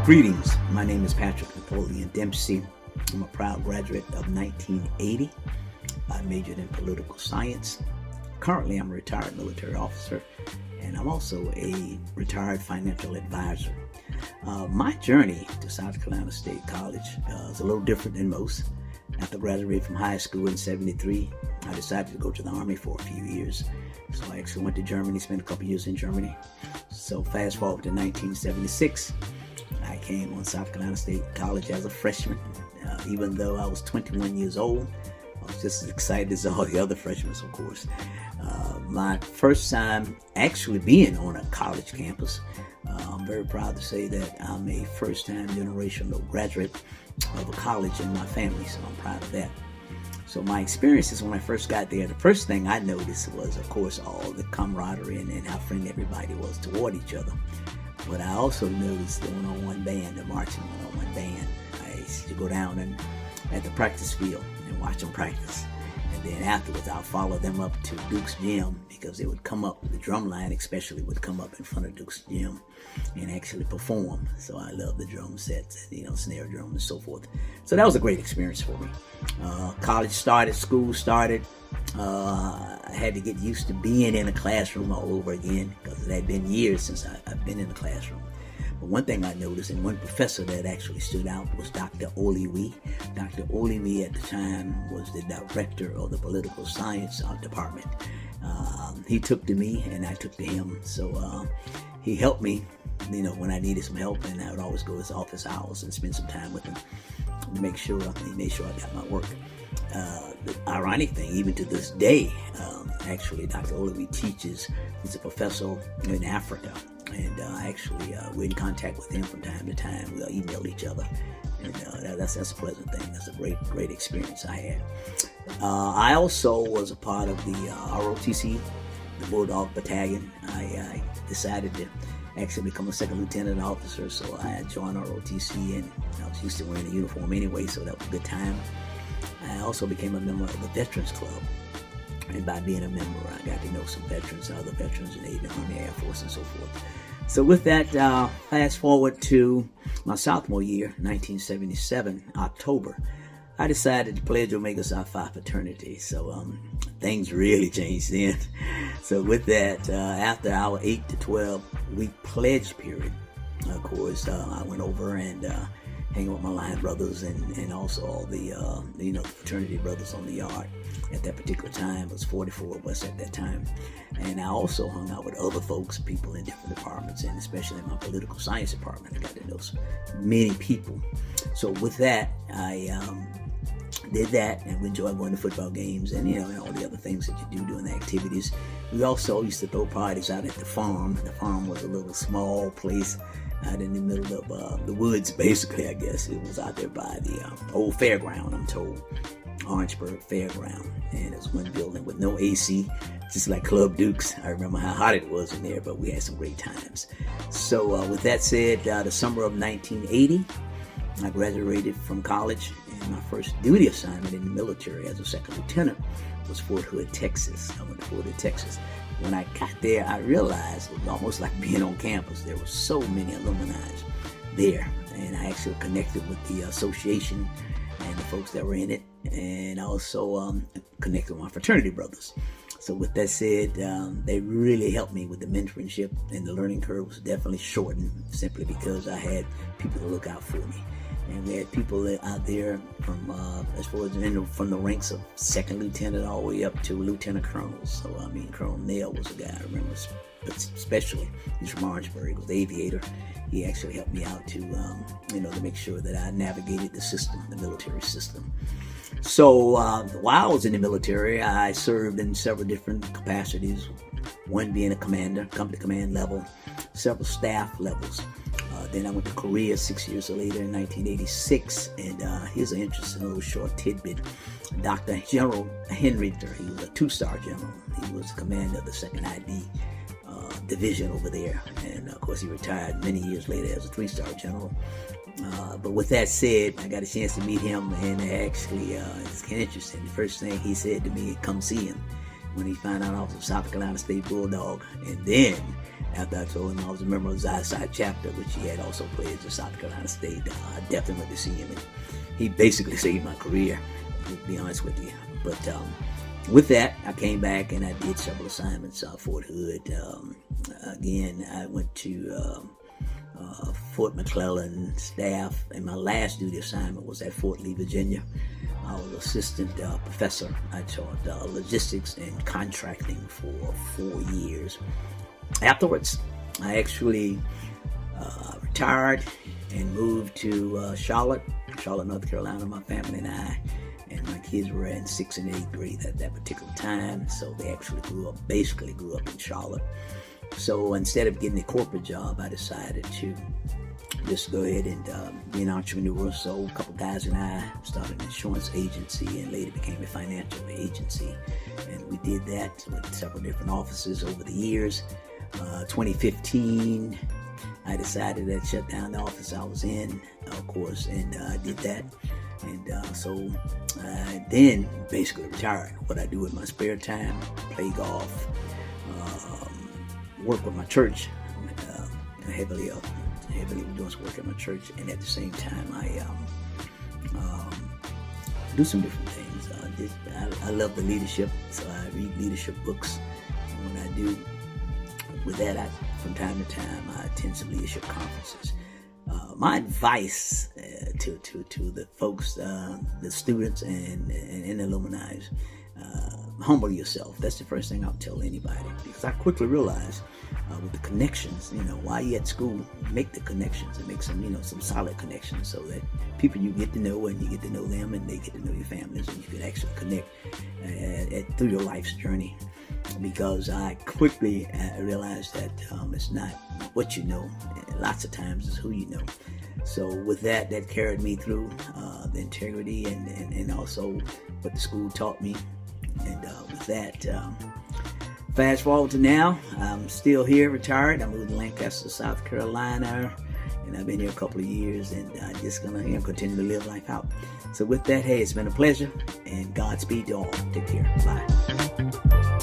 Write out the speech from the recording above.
Greetings, my name is Patrick Napoleon Dempsey. I'm a proud graduate of 1980. I majored in political science. Currently, I'm a retired military officer, and I'm also a retired financial advisor. My journey to South Carolina State College is a little different than most. After graduating from high school in '73, I decided to go to the Army for a few years. So I actually went to Germany, spent a couple years in Germany. So fast forward to 1976, I came on South Carolina State College as a freshman. Even though I was 21 years old, I was just as excited as all the other freshmen, of course. My first time actually being on a college campus. I'm very proud to say that I'm a first-time generational graduate of a college in my family, so I'm proud of that. So my experiences when I first got there, the first thing I noticed was, of course, all the camaraderie and how friendly everybody was toward each other. But I also noticed the one-on-one band, the marching one-on-one band. I used to go down and at the practice field and watch them practice. And then afterwards, I'll follow them up to Duke's gym because they would come up, the drum line especially would come up in front of Duke's gym and actually perform. So I love the drum sets, snare drum and so forth. So that was a great experience for me. College started, school started. I had to get used to being in a classroom all over again because it had been years since I've been in the classroom. But one thing I noticed, and one professor that actually stood out was Dr. Oliwi. Dr. Oliwi at the time was the director of the political science department. He took to me and I took to him. So he helped me, when I needed some help, and I would always go to his office hours and spend some time with him to make sure he made sure I got my work. The ironic thing, even to this day, actually Dr. Oliwi teaches, he's a professor in Africa, and we're in contact with him from time to time. We'll email each other, and that's a pleasant thing. That's a great experience I had. I also was a part of the ROTC, the Bulldog Battalion. I decided to actually become a second lieutenant officer, so I joined ROTC, and I was used to wearing a uniform anyway, so that was a good time. I also became a member of the Veterans Club, and by being a member, I got to know some veterans, other veterans in the Navy, Army, Air Force, and so forth. So with that, fast forward to my sophomore year, 1977, October, I decided to pledge Omega Psi Phi fraternity. So things really changed then. So with that, after our 8 to 12 week pledge period, of course, I went over and hang with my line brothers and also all the fraternity brothers on the yard. At that particular time, it was 44 of us at that time. And I also hung out with other folks, people in different departments, and especially in my political science department. I got to know many people. So with that, I did that, and we enjoyed going to football games and and all the other things that you do during the activities. We also used to throw parties out at the farm. The farm was a little small place out in the middle of the woods, basically, I guess. It was out there by the old fairground, I'm told, Orangeburg Fairground. And it was one building with no AC, just like Club Dukes. I remember how hot it was in there, but we had some great times. So with that said, the summer of 1980, I graduated from college, and my first duty assignment in the military as a second lieutenant was Fort Hood, Texas. I went to Fort Hood, Texas. When I got there, I realized it was almost like being on campus. There were so many alumni there, and I actually connected with the association and the folks that were in it, and also connected with my fraternity brothers. So with that said, they really helped me with the mentorship, and the learning curve was definitely shortened simply because I had people to look out for me. And we had people out there from as far as from the ranks of second lieutenant all the way up to lieutenant colonels. So Colonel Nail was a guy I remember, especially he's from Orangeburg. He was the aviator. He actually helped me out to to make sure that I navigated the system, the military system. So while I was in the military, I served in several different capacities. One being a commander, company command level, several staff levels. Then I went to Korea 6 years later in 1986, and here's an interesting little short tidbit. Dr. General Henry, he was a 2-star general. He was the commander of the 2nd ID division over there, and of course he retired many years later as a 3-star general. But with that said, I got a chance to meet him, and actually it's kind of interesting. The first thing he said to me, come see him, when he found out I was a South Carolina State Bulldog. And then after I told him I was a member of the Zionside chapter, which he had also played at South Carolina State. I definitely went to see him, and he basically saved my career, to be honest with you. But with that, I came back and I did several assignments at Fort Hood. Again, I went to Fort McClellan staff, and my last duty assignment was at Fort Lee, Virginia. I was assistant professor. I taught logistics and contracting for 4 years. Afterwards, I actually retired and moved to Charlotte, North Carolina. My family and I, and my kids were in 6th and 8th grade at that particular time, so they actually basically grew up in Charlotte. So instead of getting a corporate job, I decided to just go ahead and be an entrepreneur. So a couple guys and I started an insurance agency and later became a financial agency. And we did that with several different offices over the years. 2015, I decided to shut down the office I was in, of course, and I did that. And so I then basically retired. What I do with my spare time, play golf, work with my church, heavily doing some work at my church, and at the same time I do some different things. I love the leadership, so I read leadership books. And when I do, with that, from time to time, I attend some leadership conferences. My advice to the folks, the students and alumni, humble yourself. That's the first thing I'll tell anybody, because I quickly realized with the connections, while you're at school, make the connections and make some solid connections, so that people you get to know, and you get to know them, and they get to know your families, and you can actually connect through your life's journey. Because I quickly realized that it's not what you know, lots of times it's who you know. So with that carried me through the integrity and also what the school taught me. And with that, fast forward to now, I'm still here, retired. I moved to Lancaster, South Carolina, and I've been here a couple of years, and I'm just gonna continue to live life out. So with that, hey, it's been a pleasure, and Godspeed to all. Take care. Bye.